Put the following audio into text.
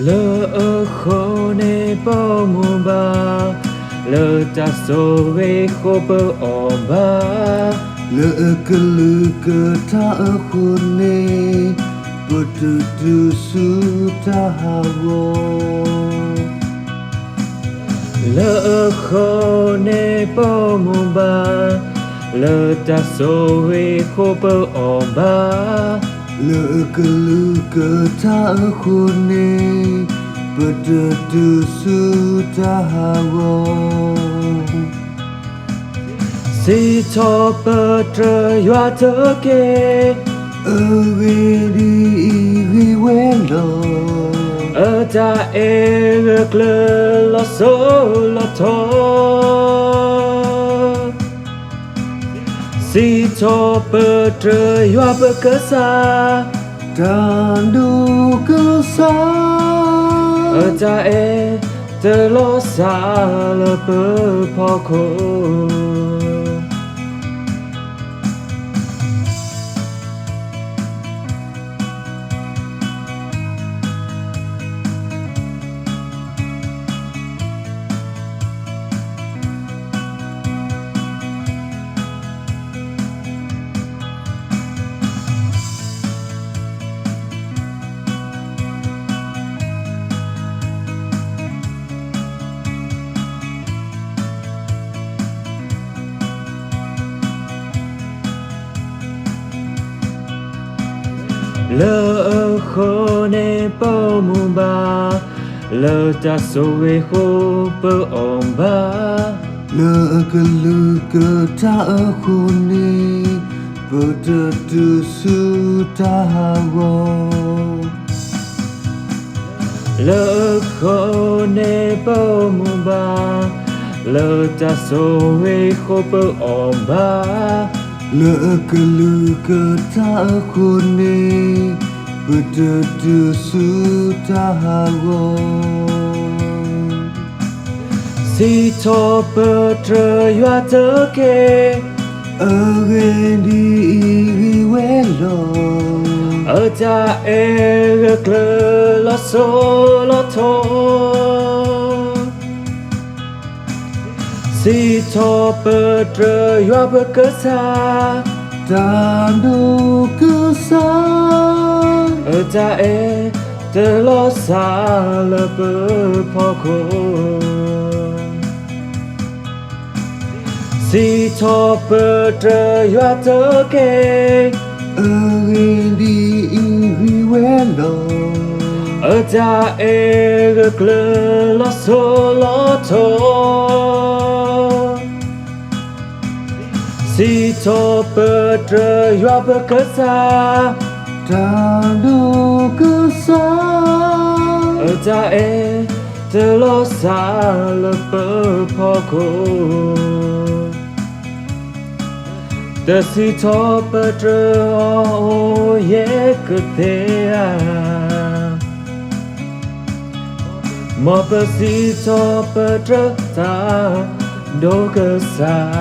lỡ khô nê bao mùa ba lỡ ta so về khô bơ ổn ba lỡ cơ lư cơ ta ở khôn nê bơ tu tu su ta hà vô lỡ khô nê bao mùa ba lỡ ta so về khô bơ ổn ba lỡ cơ lư cơ ta ở khôn nê bơ tu tu su ta hà vô si cho bơ trời hoa thơ kê ở về đi vì quen lo ở ta e ngược lơ lo số lo thô si cho bơ trời hoa bơ cớ xa ta đủ cơ xa ở ta e tơ lo xa lơ bơ phò khô lỡ khô nê bao mùa ba lỡ ta so về khô bơ ổn ba lỡ cơ lư cơ ta ở khôn nê bơ tơ tu su ta hà vô lỡ khô nê bao mùa ba lỡ ta so về khô bơ ổn ba lỡ cơ lư cơ ta ở khôn nê bơ tơ tu su ta hà vô si cho bơ trời hoa thơ kê ở về đi vì quen lo ở ta e ngược lơ lo số lo thô si cho bơ trời hoa bơ cớ xa ta đủ cơ xa ở ta e tơ lo xa lơ bơ phò khô si cho bơ trời hoa thơ kê ở về đi vì quen lo ở ta e ngược lơ lo số lo thô si cho bơ trời hoa bơ cớ xa ta đủ cơ xa ở ta e tơ lo xa lơ bơ phò khô tơ si cho bơ trời ô ye cơ thế à mò bơ si cho bơ trời ta đô cơ xa